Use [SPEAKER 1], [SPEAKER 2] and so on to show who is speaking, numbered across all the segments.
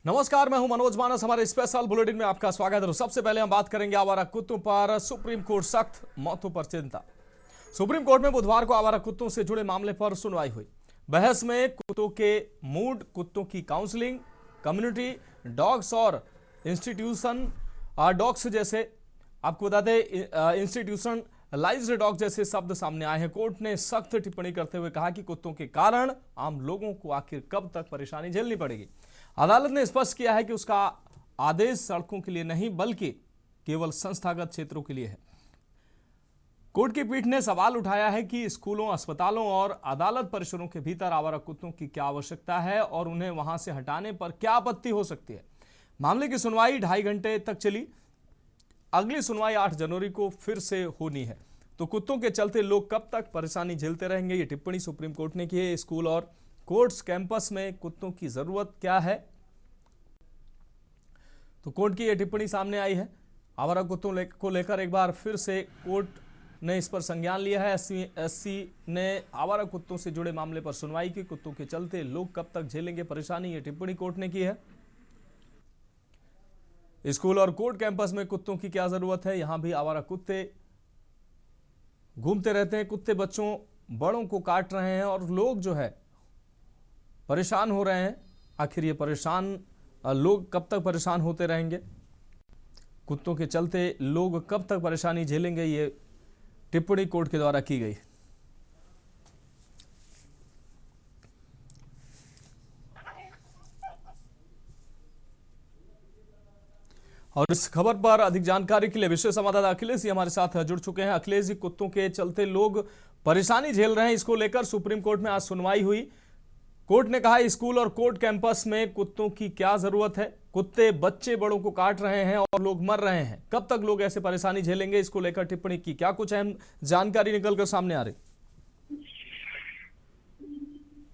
[SPEAKER 1] नमस्कार, मैं हूं मनोज मानस। हमारे स्पेशल बुलेटिन में आपका स्वागत है। सबसे पहले हम बात करेंगे आवारा कुत्तों पर सुप्रीम कोर्ट सख्त, मौतों पर चिंता। सुप्रीम कोर्ट में बुधवार को आवारा कुत्तों से जुड़े मामले पर सुनवाई हुई। बहस में कुत्तों के मूड, कुत्तों की काउंसलिंग, कम्युनिटी डॉग्स और इंस्टीट्यूशन डॉग्स जैसे, आपको बता दें, इंस्टीट्यूशनलाइज्ड डॉग जैसे शब्द सामने आए हैं। कोर्ट ने सख्त टिप्पणी करते हुए कहा कि कुत्तों के कारण आम लोगों को आखिर कब तक परेशानी झेलनी पड़ेगी। अदालत ने स्पष्ट किया है कि उसका आदेश सड़कों के लिए नहीं बल्कि केवल संस्थागत क्षेत्रों के लिए है। कोर्ट की पीठ ने सवाल उठाया है कि स्कूलों, अस्पतालों और अदालत परिसरों के भीतर आवारा कुत्तों की क्या आवश्यकता है और उन्हें वहां से हटाने पर क्या आपत्ति हो सकती है। मामले की सुनवाई 2.5 घंटे तक चली। अगली सुनवाई 8 जनवरी को फिर से होनी है। तो कुत्तों के चलते लोग कब तक परेशानी झेलते रहेंगे, ये टिप्पणी सुप्रीम कोर्ट ने की है। स्कूल और कोर्ट्स कैंपस में कुत्तों की जरूरत क्या है, तो कोर्ट की यह टिप्पणी सामने आई है। आवारा कुत्तों को लेकर एक बार फिर से कोर्ट ने इस पर संज्ञान लिया है। एससी ने आवारा कुत्तों से जुड़े मामले पर सुनवाई की। कुत्तों के चलते लोग कब तक झेलेंगे परेशानी, ये टिप्पणी कोर्ट ने की है। स्कूल और कोर्ट कैंपस में कुत्तों की क्या जरूरत है, यहां भी आवारा कुत्ते घूमते रहते हैं। कुत्ते बच्चों, बड़ों को काट रहे हैं और लोग जो है परेशान हो रहे हैं। आखिर ये परेशान लोग कब तक परेशान होते रहेंगे, कुत्तों के चलते लोग कब तक परेशानी झेलेंगे, ये टिप्पणी कोर्ट के द्वारा की गई। और इस खबर पर अधिक जानकारी के लिए विशेष संवाददाता अखिलेश जी हमारे साथ जुड़ चुके हैं। अखिलेश जी, कुत्तों के चलते लोग परेशानी झेल रहे हैं, इसको लेकर सुप्रीम कोर्ट में आज सुनवाई हुई। कोर्ट ने कहा स्कूल और कोर्ट कैंपस में कुत्तों की क्या जरूरत है, कुत्ते बच्चे बड़ों को काट रहे हैं और लोग मर रहे हैं, कब तक लोग ऐसे परेशानी झेलेंगे, इसको लेकर टिप्पणी की। क्या कुछ अहम जानकारी निकलकर सामने आ रही?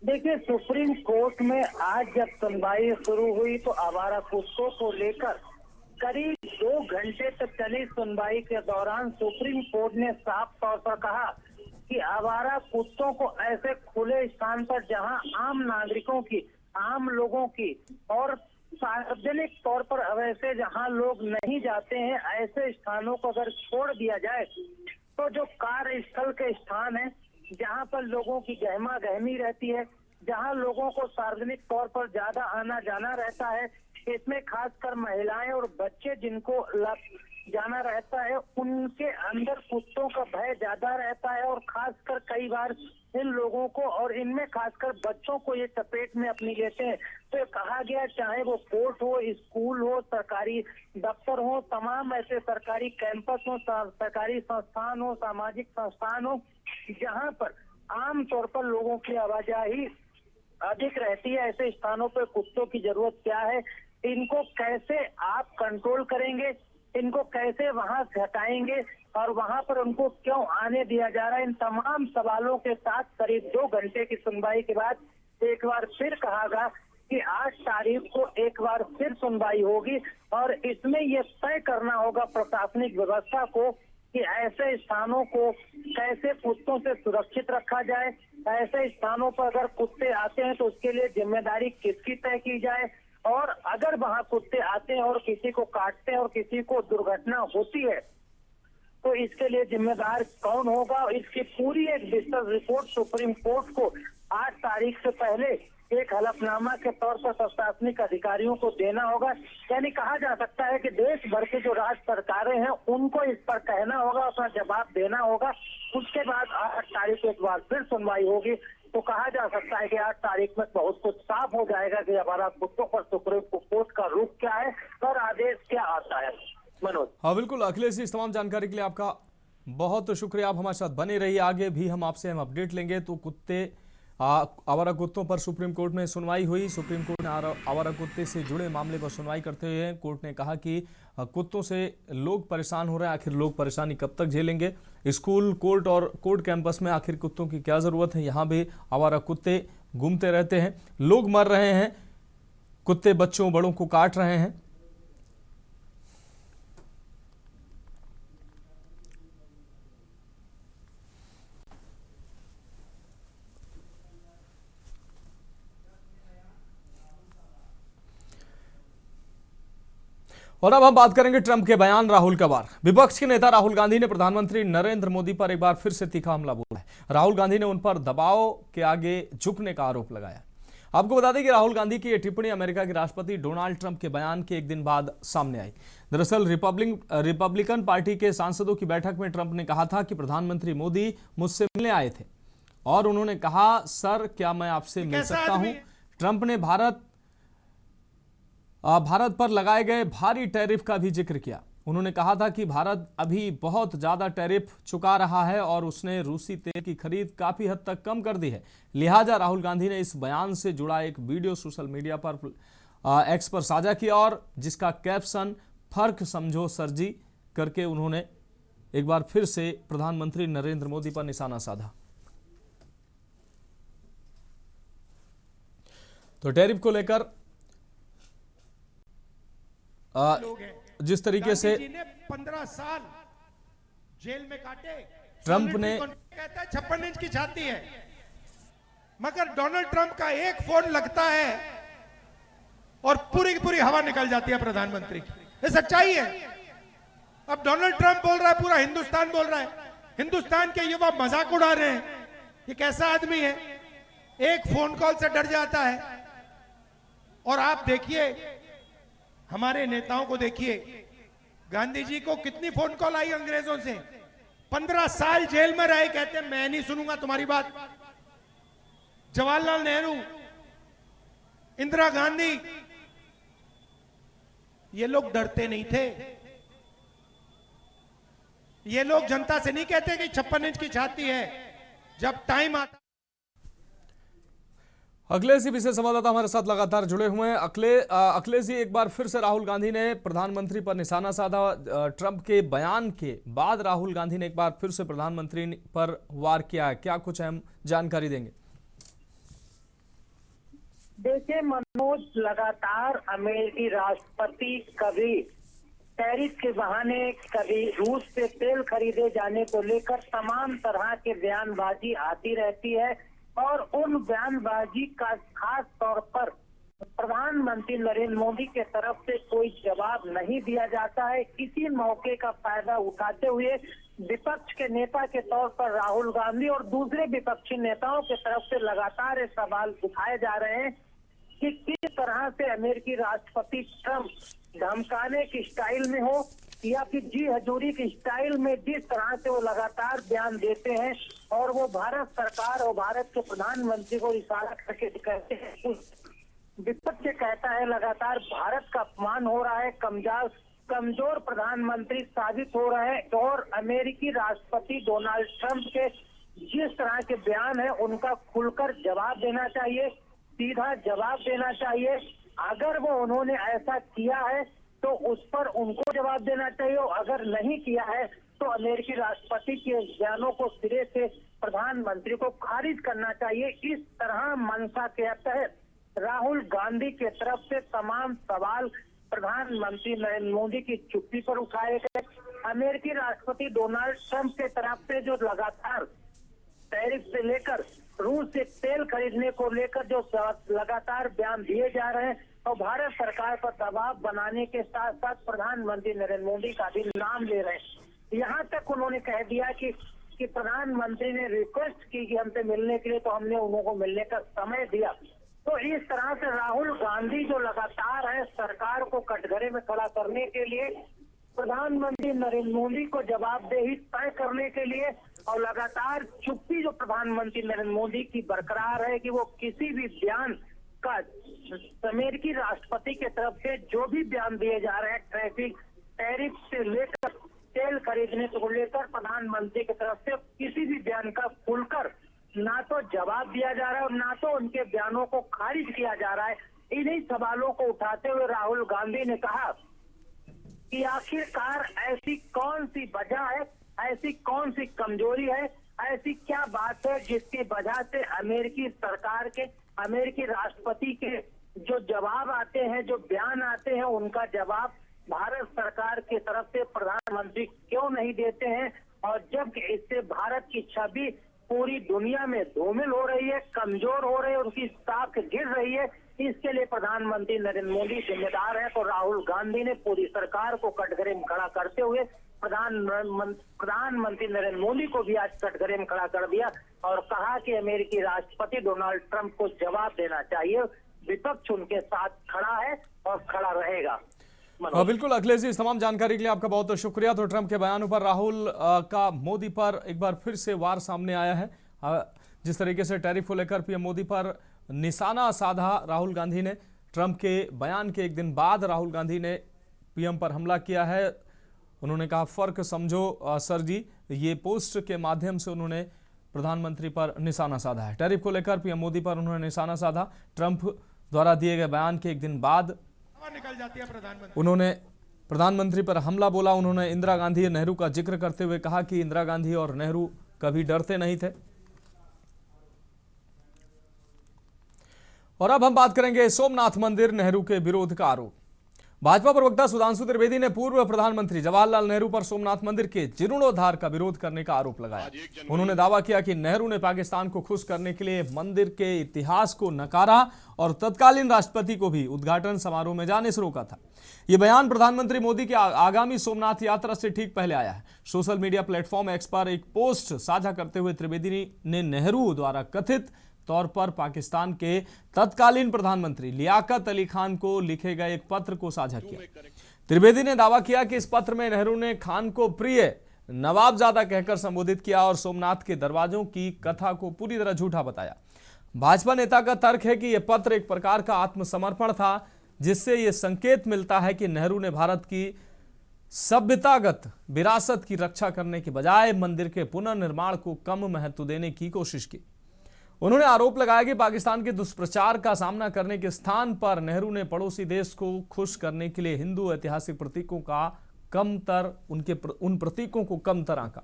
[SPEAKER 2] देखिए, सुप्रीम कोर्ट में आज जब सुनवाई शुरू हुई तो आवारा कुत्तों को लेकर करीब 2 घंटे तक चली सुनवाई के दौरान सुप्रीम कोर्ट ने साफ तौर पर कहा कि आवारा कुत्तों को ऐसे खुले स्थान पर जहां आम नागरिकों की, आम लोगों की और सार्वजनिक तौर पर वैसे जहां लोग नहीं जाते हैं, ऐसे स्थानों को अगर छोड़ दिया जाए तो जो कार्यस्थल के स्थान है, जहां पर लोगों की गहमा गहमी रहती है, जहां लोगों को सार्वजनिक तौर पर ज्यादा आना जाना रहता है, इसमें खासकर महिलाएं और बच्चे जिनको जाना रहता है, उनके अंदर कुत्तों का भय ज्यादा रहता है और खासकर कई बार इन लोगों को और इनमें खासकर बच्चों को ये चपेट में अपनी लेते हैं। तो कहा गया चाहे वो कोर्ट हो, स्कूल हो, सरकारी दफ्तर हो, तमाम ऐसे सरकारी कैंपस हो, सरकारी संस्थान हो, सामाजिक संस्थान हो, जहां पर आम तौर पर लोगों की आवाजाही अधिक रहती है, ऐसे स्थानों पर कुत्तों की जरूरत क्या है, इनको कैसे आप कंट्रोल करेंगे, इनको कैसे वहां से हटाएंगे और वहां पर उनको क्यों आने दिया जा रहा है, इन तमाम सवालों के साथ करीब 2 घंटे की सुनवाई के बाद एक बार फिर कहा गया कि 8 तारीख को एक बार फिर सुनवाई होगी और इसमें यह तय करना होगा प्रशासनिक व्यवस्था को कि ऐसे स्थानों को कैसे कुत्तों से सुरक्षित रखा जाए, ऐसे स्थानों पर अगर कुत्ते आते हैं तो उसके लिए जिम्मेदारी किसकी तय की जाए, और अगर वहां कुत्ते आते हैं और किसी को काटते हैं और किसी को दुर्घटना होती है तो इसके लिए जिम्मेदार कौन होगा। इसकी पूरी एक विस्तृत रिपोर्ट सुप्रीम कोर्ट को 8 तारीख से पहले एक हलफनामा के तौर पर प्रशासनिक अधिकारियों को देना होगा। यानी कहा जा सकता है कि देश भर की जो राज्य सरकारें हैं उनको इस पर कहना होगा, अपना जवाब देना होगा। उसके बाद 8 तारीख को एक बार फिर सुनवाई होगी तो कहा जा सकता है कि 8 तारीख में बहुत कुछ साफ हो जाएगा कि हमारा कुत्तों पर सुप्रीम कोर्ट का रुख क्या है और आदेश क्या आता है। मनोज।
[SPEAKER 1] हाँ बिल्कुल अखिलेश जी, इस तमाम जानकारी के लिए आपका बहुत शुक्रिया। आप हमारे साथ बने रहिए, आगे भी हम आपसे अपडेट लेंगे। तो आवारा कुत्तों पर सुप्रीम कोर्ट में सुनवाई हुई। सुप्रीम कोर्ट ने आवारा कुत्ते से जुड़े मामले पर सुनवाई करते हुए कोर्ट ने कहा कि कुत्तों से लोग परेशान हो रहे हैं, आखिर लोग परेशानी कब तक झेलेंगे। स्कूल, कोर्ट और कोर्ट कैंपस में आखिर कुत्तों की क्या जरूरत है, यहाँ भी आवारा कुत्ते घूमते रहते हैं, लोग मर रहे हैं, कुत्ते बच्चों बड़ों को काट रहे हैं। और अब हम बात करेंगे ट्रंप के बयान राहुल का वार। विपक्ष के नेता राहुल गांधी ने प्रधानमंत्री नरेंद्र मोदी पर एक बार फिर से तीखा हमला बोला है। राहुल गांधी ने उन पर दबाव के आगे झुकने का आरोप लगाया। आपको बता दें कि राहुल गांधी की यह टिप्पणी अमेरिका के राष्ट्रपति डोनाल्ड ट्रंप के बयान के एक दिन बाद सामने आई। दरअसल रिपब्लिकन पार्टी के सांसदों की बैठक में ट्रंप ने कहा था कि प्रधानमंत्री मोदी मुझसे मिलने आए थे और उन्होंने कहा, सर क्या मैं आपसे मिल सकता हूं। ट्रंप ने भारत पर लगाए गए भारी टैरिफ का भी जिक्र किया। उन्होंने कहा था कि भारत अभी बहुत ज्यादा टैरिफ चुका रहा है और उसने रूसी तेल की खरीद काफी हद तक कम कर दी है। लिहाजा राहुल गांधी ने इस बयान से जुड़ा एक वीडियो सोशल मीडिया पर एक्स पर साझा किया और जिसका कैप्शन फर्क समझो सर जी करके उन्होंने एक बार फिर से प्रधानमंत्री नरेंद्र मोदी पर निशाना साधा। तो टैरिफ को लेकर जिस तरीके से
[SPEAKER 3] 15 साल जेल में काटे,
[SPEAKER 1] ट्रंप ने
[SPEAKER 3] कहता है 56 इंच की छाती है, मगर डोनाल्ड ट्रंप का एक फोन लगता है और पूरी की पूरी हवा निकल जाती है प्रधानमंत्री की। ये सच्चाई है। अब डोनाल्ड ट्रंप बोल रहा है, पूरा हिंदुस्तान बोल रहा है, हिंदुस्तान के युवा मजाक उड़ा रहे हैं, ये कैसा आदमी है, एक फोन कॉल से डर जाता है। और आप देखिए हमारे नेताओं को, देखिए गांधी जी को कितनी फोन कॉल आई अंग्रेजों से, 15 साल जेल में रहे, कहते हैं मैं नहीं सुनूंगा तुम्हारी बात। जवाहरलाल नेहरू, इंदिरा गांधी, ये लोग डरते नहीं थे। ये लोग जनता से नहीं कहते कि 56 इंच की छाती है। जब टाइम आता।
[SPEAKER 1] अखिलेश जी विशेष संवाददाता हमारे साथ लगातार जुड़े हुए हैं। अखिलेश जी, एक बार फिर से राहुल गांधी ने प्रधानमंत्री पर निशाना साधा। ट्रंप के बयान के बाद राहुल गांधी ने एक बार फिर से प्रधानमंत्री पर वार किया है। क्या कुछ अहम जानकारी देंगे?
[SPEAKER 2] देखिए मनोज, लगातार अमेरिकी राष्ट्रपति कभी टैरिफ के बहाने, कभी रूस से तेल खरीदे जाने को लेकर तमाम तरह के बयानबाजी आती रहती है और उन बयानबाजी का खास तौर पर प्रधानमंत्री नरेंद्र मोदी के तरफ से कोई जवाब नहीं दिया जाता है। किसी मौके का फायदा उठाते हुए विपक्ष के नेता के तौर पर राहुल गांधी और दूसरे विपक्षी नेताओं के तरफ से लगातार ये सवाल उठाए जा रहे हैं कि किस तरह से अमेरिकी राष्ट्रपति ट्रंप धमकाने की स्टाइल में हो या फिर जी हजूरी की स्टाइल में जिस तरह से वो लगातार बयान देते हैं और वो भारत सरकार और भारत के प्रधानमंत्री को इशारा करके कहते हैं, विपक्ष कहता है लगातार भारत का अपमान हो रहा है, कमजोर प्रधानमंत्री साबित हो रहे हैं और अमेरिकी राष्ट्रपति डोनाल्ड ट्रंप के जिस तरह के बयान है उनका खुलकर जवाब देना चाहिए, सीधा जवाब देना चाहिए। अगर वो उन्होंने ऐसा किया है तो उस पर उनको जवाब देना चाहिए और अगर नहीं किया है तो अमेरिकी राष्ट्रपति के बयानों को सिरे से प्रधानमंत्री को खारिज करना चाहिए। इस तरह मंशा के तहत राहुल गांधी के तरफ से तमाम सवाल प्रधानमंत्री नरेंद्र मोदी की चुप्पी पर उठाए गए। अमेरिकी राष्ट्रपति डोनाल्ड ट्रंप के तरफ से जो लगातार टैरिफ से लेकर रूस से तेल खरीदने को लेकर जो लगातार बयान दिए जा रहे हैं और भारत सरकार पर दबाव बनाने के साथ साथ प्रधानमंत्री नरेंद्र मोदी का भी नाम ले रहे हैं। यहाँ तक उन्होंने कह दिया कि प्रधानमंत्री ने रिक्वेस्ट की कि हमसे मिलने के लिए, तो हमने उनको मिलने का समय दिया। तो इस तरह से राहुल गांधी जो लगातार है सरकार को कटघरे में खड़ा करने के लिए, प्रधानमंत्री नरेंद्र मोदी को जवाबदेही तय करने के लिए और लगातार चुप्पी जो प्रधानमंत्री नरेंद्र मोदी की बरकरार है कि वो किसी भी बयान का अमेरिकी राष्ट्रपति के तरफ से जो भी बयान दिए जा रहे हैं टैरिफ से लेकर तेल खरीदने को लेकर प्रधानमंत्री की तरफ से किसी भी बयान का खुलकर ना तो जवाब दिया जा रहा है और ना तो उनके बयानों को खारिज किया जा रहा है। इन्हीं सवालों को उठाते हुए राहुल गांधी ने कहा कि आखिरकार ऐसी कौन सी वजह है, ऐसी कौन सी कमजोरी है, ऐसी क्या बात है जिसकी वजह से अमेरिकी सरकार के, अमेरिकी राष्ट्रपति के जो जवाब आते हैं, जो बयान आते हैं, उनका जवाब भारत सरकार की तरफ से प्रधानमंत्री क्यों नहीं देते हैं। और जब इससे भारत की छवि पूरी दुनिया में धूमिल हो रही है, कमजोर हो रही है, उनकी साख गिर रही है, इसके लिए प्रधानमंत्री नरेंद्र मोदी जिम्मेदार है। तो राहुल गांधी ने पूरी सरकार को कटघरे में खड़ा करते हुए प्रधानमंत्री नरेंद्र मोदी को भी आज कटघरे में खड़ा कर दिया और कहा कि अमेरिकी राष्ट्रपति डोनाल्ड ट्रंप को जवाब देना चाहिए। विपक्ष उनके साथ खड़ा है और खड़ा रहेगा।
[SPEAKER 1] बिल्कुल अखिलेश जी, इस तमाम जानकारी के लिए आपका बहुत बहुत शुक्रिया। तो ट्रंप के बयानों पर राहुल का मोदी पर एक बार फिर से वार सामने आया है। जिस तरीके से टैरिफ को लेकर पीएम मोदी पर निशाना साधा राहुल गांधी ने, ट्रंप के बयान के एक दिन बाद राहुल गांधी ने पीएम पर हमला किया है। उन्होंने कहा फर्क समझो सर जी, ये पोस्ट के माध्यम से उन्होंने प्रधानमंत्री पर निशाना साधा है। टैरिफ को लेकर पीएम मोदी पर उन्होंने निशाना साधा। ट्रंप द्वारा दिए गए बयान के एक दिन बाद
[SPEAKER 3] निकल जाती है
[SPEAKER 1] उन्होंने प्रधानमंत्री पर हमला बोला। उन्होंने इंदिरा गांधी और नेहरू का जिक्र करते हुए कहा कि इंदिरा गांधी और नेहरू कभी डरते नहीं थे। और अब हम बात करेंगे सोमनाथ मंदिर नेहरू के विरोध का आरोप। भाजपा प्रवक्ता सुधांशु त्रिवेदी ने पूर्व प्रधानमंत्री जवाहरलाल नेहरू पर सोमनाथ मंदिर के जीर्णोद्धार का विरोध करने का आरोप लगाया। उन्होंने दावा किया कि नेहरू ने पाकिस्तान को खुश करने के लिए मंदिर के इतिहास को नकारा और तत्कालीन राष्ट्रपति को भी उद्घाटन समारोह में जाने से रोका था। यह बयान प्रधानमंत्री मोदी के आगामी सोमनाथ यात्रा से ठीक पहले आया है। सोशल मीडिया प्लेटफॉर्म एक्स पर एक पोस्ट साझा करते हुए त्रिवेदी ने नेहरू द्वारा कथित तौर पर पाकिस्तान के तत्कालीन प्रधानमंत्री लियाकत अली खान को लिखे गए एक पत्र को साझा किया। त्रिवेदी ने दावा किया कि इस पत्र में नेहरू ने खान को प्रिय नवाबजादा कहकर संबोधित किया और सोमनाथ के दरवाजों की कथा को पूरी तरह झूठा बताया। भाजपा नेता का तर्क है कि यह पत्र एक प्रकार का आत्मसमर्पण था, जिससे यह संकेत मिलता है कि नेहरू ने भारत की सभ्यतागत विरासत की रक्षा करने के बजाय मंदिर के पुनर्निर्माण को कम महत्व देने की कोशिश की। उन्होंने आरोप लगाया कि पाकिस्तान के दुष्प्रचार का सामना करने के स्थान पर नेहरू ने पड़ोसी देश को खुश करने के लिए हिंदू ऐतिहासिक प्रतीकों का कमतर उन प्रतीकों को कमतर आंका।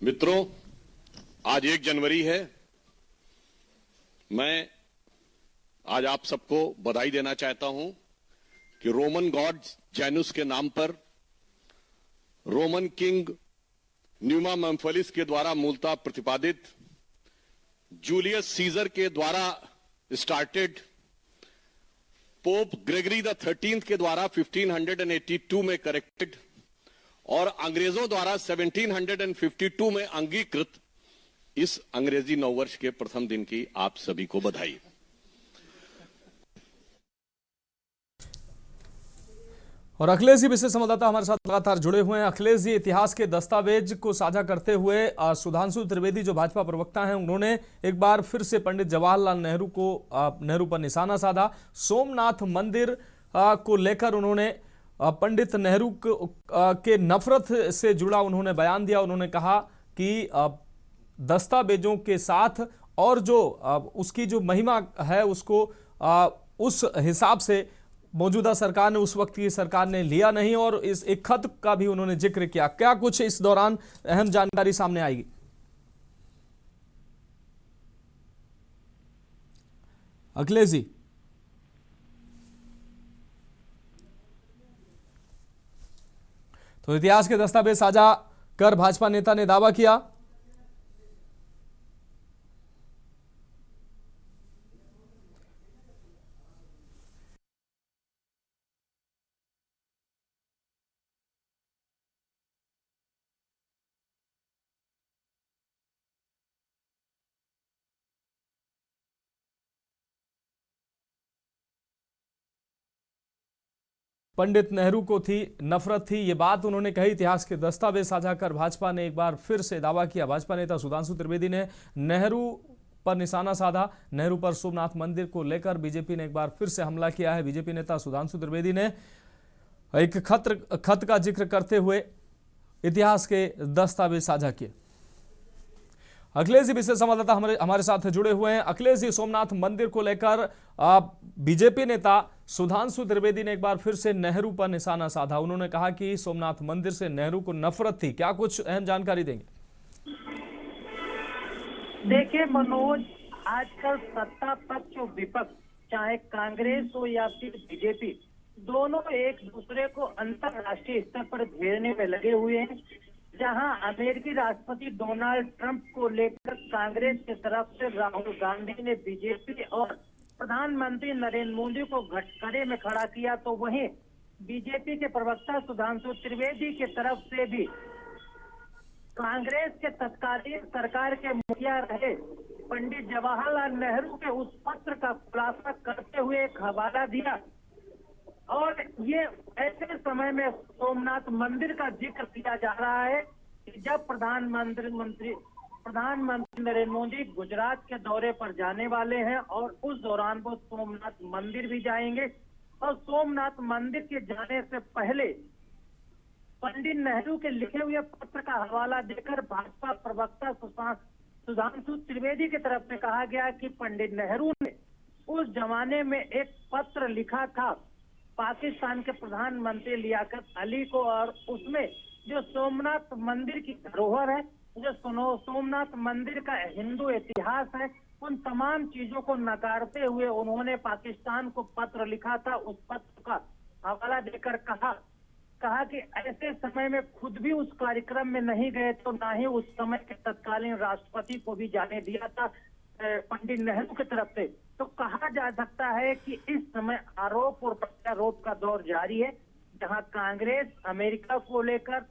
[SPEAKER 4] मित्रों, आज 1 जनवरी है। मैं आज आप सबको बधाई देना चाहता हूं कि रोमन गॉड जैनुस के नाम पर रोमन किंग न्यूमा मेम्फिलिस के द्वारा मूलतः प्रतिपादित, जूलियस सीजर के द्वारा started, pope Gregory the 13th के द्वारा 1582 में करेक्टेड और अंग्रेजों द्वारा 1752 में अंगीकृत इस अंग्रेजी नववर्ष के प्रथम दिन की आप सभी को बधाई।
[SPEAKER 1] और अखिलेश जी विशेष संवाददाता हमारे साथ लगातार जुड़े हुए हैं। अखिलेश जी, इतिहास के दस्तावेज को साझा करते हुए सुधांशु त्रिवेदी जो भाजपा प्रवक्ता हैं, उन्होंने एक बार फिर से पंडित जवाहरलाल नेहरू पर निशाना साधा। सोमनाथ मंदिर को लेकर उन्होंने पंडित नेहरू के नफरत से जुड़ा उन्होंने बयान दिया। उन्होंने कहा कि दस्तावेजों के साथ और जो उसकी जो महिमा है उसको उस हिसाब से मौजूदा सरकार ने, उस वक्त की सरकार ने लिया नहीं और इस एक खत का भी उन्होंने जिक्र किया। क्या कुछ इस दौरान अहम जानकारी सामने आएगी? अखिलेश जी, तो इतिहास के दस्तावेज साझा कर भाजपा नेता ने दावा किया पंडित नेहरू को थी नफरत थी, ये बात उन्होंने कही। इतिहास के दस्तावेज साझा कर भाजपा ने एक बार फिर से दावा किया। भाजपा नेता सुधांशु त्रिवेदी ने नेहरू पर निशाना साधा। नेहरू पर सोमनाथ मंदिर को लेकर बीजेपी ने एक बार फिर से हमला किया है। बीजेपी नेता सुधांशु त्रिवेदी ने एक खत का जिक्र करते हुए इतिहास के दस्तावेज साझा किए। अखिलेश जी विशेष संवाददाता हमारे साथ जुड़े हुए हैं। अखिलेश जी, सोमनाथ मंदिर को लेकर बीजेपी नेता सुधांशु त्रिवेदी ने एक बार फिर से नेहरू पर निशाना साधा। उन्होंने कहा कि सोमनाथ मंदिर से नेहरू को नफरत थी। क्या कुछ अहम जानकारी देंगे?
[SPEAKER 2] देखिए मनोज, आजकल सत्ता पक्ष और विपक्ष, चाहे कांग्रेस हो या फिर बीजेपी, दोनों एक दूसरे को अंतरराष्ट्रीय स्तर पर घेरने में लगे हुए हैं। जहां अमेरिकी राष्ट्रपति डोनाल्ड ट्रंप को लेकर कांग्रेस की तरफ से राहुल गांधी ने बीजेपी और प्रधानमंत्री नरेंद्र मोदी को कटघरे में खड़ा किया, तो वहीं बीजेपी के प्रवक्ता सुधांशु त्रिवेदी की तरफ से भी कांग्रेस के तत्कालीन सरकार के मुखिया रहे पंडित जवाहरलाल नेहरू के उस पत्र का खुलासा करते हुए एक हवाला दिया। और ये ऐसे समय में सोमनाथ मंदिर का जिक्र किया जा रहा है कि जब प्रधानमंत्री नरेंद्र मोदी गुजरात के दौरे पर जाने वाले हैं और उस दौरान वो सोमनाथ मंदिर भी जाएंगे। और सोमनाथ मंदिर के जाने से पहले पंडित नेहरू के लिखे हुए पत्र का हवाला देकर भाजपा प्रवक्ता सुधांशु त्रिवेदी की तरफ से कहा गया कि पंडित नेहरू ने उस जमाने में एक पत्र लिखा था पाकिस्तान के प्रधानमंत्री लियाकत अली को, और उसमें जो सोमनाथ मंदिर की धरोहर है, जो सोमनाथ मंदिर का हिंदू इतिहास है, उन तमाम चीजों को नकारते हुए उन्होंने पाकिस्तान को पत्र लिखा था। उस पत्र का हवाला देकर कहा कि ऐसे समय में खुद भी उस कार्यक्रम में नहीं गए तो ना ही उस समय के तत्कालीन राष्ट्रपति को भी जाने दिया था पंडित नेहरू की तरफ से। तो कहा जा सकता है कि इस समय आरोप और प्रत्यारोप का दौर जारी है, जहां कांग्रेस अमेरिका को लेकर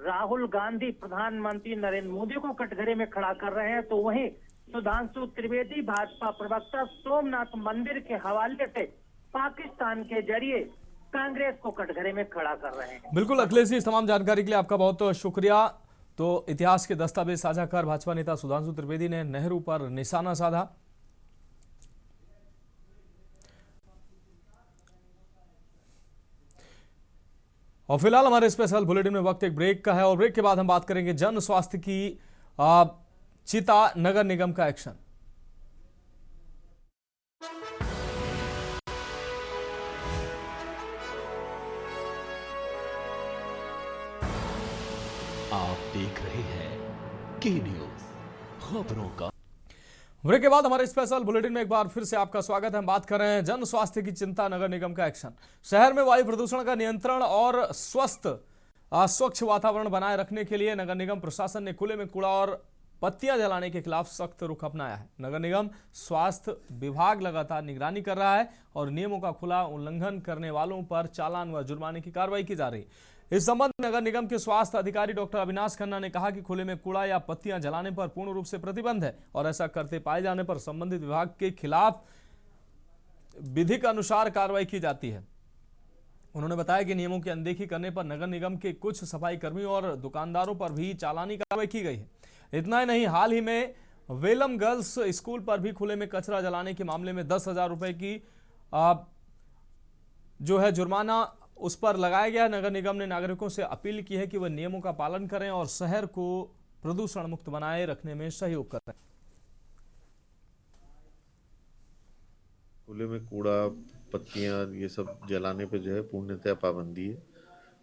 [SPEAKER 2] राहुल गांधी प्रधानमंत्री नरेंद्र मोदी को कटघरे में खड़ा कर रहे हैं, तो वहीं सुधांशु त्रिवेदी भाजपा प्रवक्ता सोमनाथ मंदिर के हवाले से पाकिस्तान के जरिए कांग्रेस को कटघरे में खड़ा कर रहे हैं।
[SPEAKER 1] बिल्कुल अखिलेश जी, इस तमाम जानकारी के लिए आपका बहुत शुक्रिया। तो इतिहास के दस्तावेज साझा कर भाजपा नेता सुधांशु त्रिवेदी ने नेहरू पर निशाना साधा। और फिलहाल हमारे स्पेशल बुलेटिन में वक्त एक ब्रेक का है, और ब्रेक के बाद हम बात करेंगे जन स्वास्थ्य की चिता नगर निगम का एक्शन।
[SPEAKER 5] आप देख रहे हैं के न्यूज, खबरों का।
[SPEAKER 1] ब्रेक के बाद हमारे स्पेशल बुलेटिन में एक बार फिर से आपका स्वागत है। हम बात कर रहे हैं जन स्वास्थ्य की चिंता नगर निगम का एक्शन। शहर में वायु प्रदूषण का नियंत्रण और स्वच्छ वातावरण बनाए रखने के लिए नगर निगम प्रशासन ने खुले में कूड़ा और पत्तियां जलाने के खिलाफ सख्त रुख अपनाया है। नगर निगम स्वास्थ्य विभाग लगातार निगरानी कर रहा है और नियमों का खुला उल्लंघन करने वालों पर चालान व जुर्माने की कार्रवाई की जा रही है। इस संबंध में नगर निगम के स्वास्थ्य अधिकारी डॉक्टर अविनाश खन्ना ने कहा कि खुले में कूड़ा या पत्तियां जलाने पर पूर्ण रूप से प्रतिबंध है और ऐसा करते पाए जाने पर संबंधित विभाग के खिलाफ विधिक अनुसार कार्रवाई की जाती है। उन्होंने बताया कि नियमों की अनदेखी करने पर नगर निगम के कुछ सफाई कर्मियों और दुकानदारों पर भी चालानी कार्रवाई की गई है। इतना ही नहीं, हाल ही में वेलम गर्ल्स स्कूल पर भी खुले में कचरा जलाने के मामले में 10,000 रुपए की जो है जुर्माना उस पर लगाया गया। नगर निगम ने नागरिकों से अपील की है कि वह नियमों का पालन करें और शहर को प्रदूषण मुक्त बनाए रखने में सहयोग करें।
[SPEAKER 6] खुले में कूड़ा पत्तियां ये सब जलाने पे जो है पूर्णतः पाबंदी है।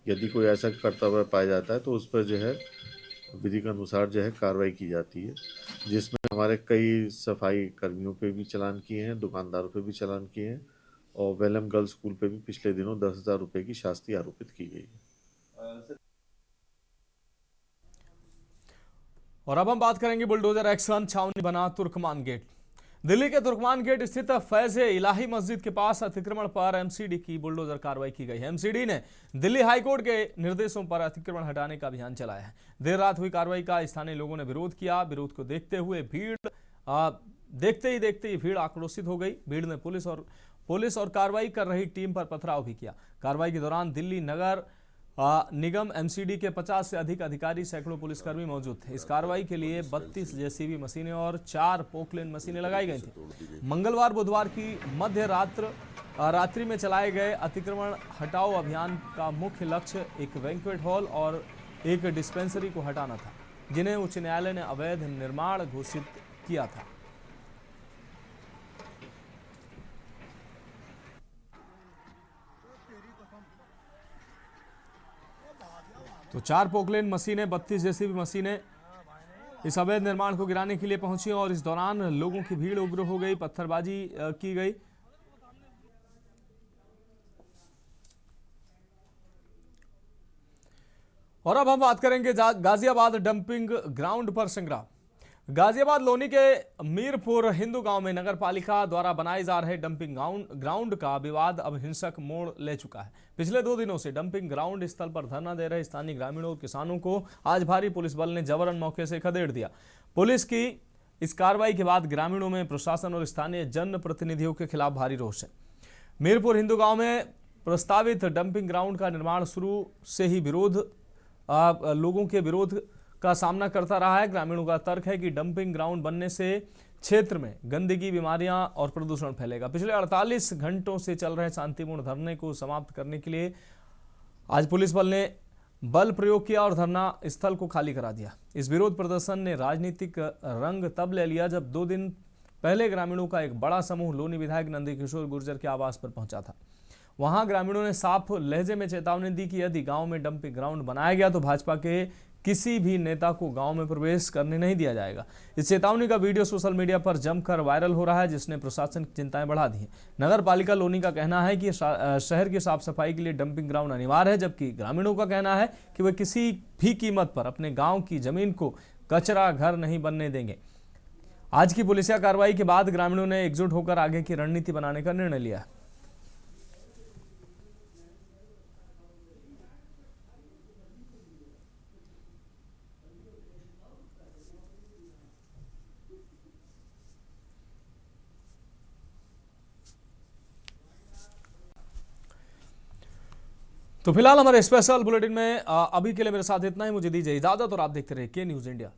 [SPEAKER 6] यदि कोई ऐसा करता हुआ पाया जाता है तो उस पर जो है विधि के अनुसार जो है कार्रवाई की जाती है, जिसमें हमारे कई सफाई कर्मियों पे भी चालान किए हैं, दुकानदारों पे भी चालान किए हैं और वेलम गर्ल्स स्कूल पे भी पिछले दिनों 10,000 रुपए की शास्ति आरोपित की गई है।
[SPEAKER 1] और अब हम बात करेंगे बुलडोजर एक्शन। छावनी बना तुर्कमान गेट। दिल्ली के तुर्कमान गेट स्थित फैज इलाही मस्जिद के पास अतिक्रमण पर एमसीडी की बुलडोजर कार्रवाई की गई है। एमसीडी ने दिल्ली हाईकोर्ट के निर्देशों पर अतिक्रमण हटाने का अभियान चलाया है। देर रात हुई कार्रवाई का स्थानीय लोगों ने विरोध किया। विरोध को देखते हुए देखते ही भीड़ आक्रोशित हो गई। भीड़ ने पुलिस और कार्रवाई कर रही टीम पर पथराव भी किया। कार्रवाई के दौरान दिल्ली नगर निगम एमसीडी के 50 से अधिक अधिकारी, सैकड़ों पुलिसकर्मी मौजूद थे। इस कार्रवाई के लिए 32 जेसीबी मशीनें और 4 पोकलेन मशीनें लगाई गई थी। मंगलवार बुधवार की मध्य रात्रि में चलाए गए अतिक्रमण हटाओ अभियान का मुख्य लक्ष्य एक बैंक्वेट हॉल और एक डिस्पेंसरी को हटाना था, जिन्हें उच्च न्यायालय ने अवैध निर्माण घोषित किया था। तो 4 पोकलेन मशीनें, 32 जेसीबी मशीनें इस अवैध निर्माण को गिराने के लिए पहुंची और इस दौरान लोगों की भीड़ उग्र हो गई, पत्थरबाजी की गई। और अब हम बात करेंगे गाजियाबाद डंपिंग ग्राउंड पर संग्राम। गाजियाबाद लोनी के मीरपुर हिंदू गांव में नगर पालिका द्वारा बनाए जा रहे डंपिंग ग्राउंड का विवाद अब हिंसक मोड़ ले चुका है। पिछले 2 दिनों से डंपिंग ग्राउंड स्थल पर धरना दे रहे स्थानीय ग्रामीणों और किसानों को आज भारी पुलिस बल ने जबरन मौके से खदेड़ दिया। पुलिस की इस कार्रवाई के बाद ग्रामीणों में प्रशासन और स्थानीय जनप्रतिनिधियों के खिलाफ भारी रोष है। मीरपुर हिंदू गांव में प्रस्तावित डंपिंग ग्राउंड का निर्माण शुरू से ही लोगों के विरोध का सामना करता रहा है। ग्रामीणों का तर्क है कि डंपिंग ग्राउंड बनने से क्षेत्र में गंदगी, बीमारियां और प्रदूषण फैलेगा। पिछले 48 घंटों से चल रहे शांतिपूर्ण धरने को समाप्त करने के लिए आज पुलिस बल ने बल प्रयोग किया और धरना स्थल को खाली करा दिया। इस विरोध प्रदर्शन ने राजनीतिक रंग तब ले लिया जब 2 दिन पहले ग्रामीणों का एक बड़ा समूह लोनी विधायक नंदकिशोर गुर्जर के आवास पर पहुंचा था। वहां ग्रामीणों ने साफ लहजे में चेतावनी दी कि यदि गांव में डंपिंग ग्राउंड बनाया गया तो भाजपा के किसी भी नेता को गांव में प्रवेश करने नहीं दिया जाएगा। इस चेतावनी का वीडियो सोशल मीडिया पर जमकर वायरल हो रहा है, जिसने प्रशासन की चिंताएं बढ़ा दी हैं। नगर पालिका लोनी का कहना है कि शहर की साफ सफाई के लिए डंपिंग ग्राउंड अनिवार्य है, जबकि ग्रामीणों का कहना है कि वे किसी भी कीमत पर अपने गाँव की जमीन को कचरा घर नहीं बनने देंगे। आज की पुलिसिया कार्रवाई के बाद ग्रामीणों ने एकजुट होकर आगे की रणनीति बनाने का निर्णय लिया। तो फिलहाल हमारे स्पेशल बुलेटिन में अभी के लिए मेरे साथ इतना ही। मुझे दीजिए इजाजत और आप देखते रहिए के न्यूज़ इंडिया।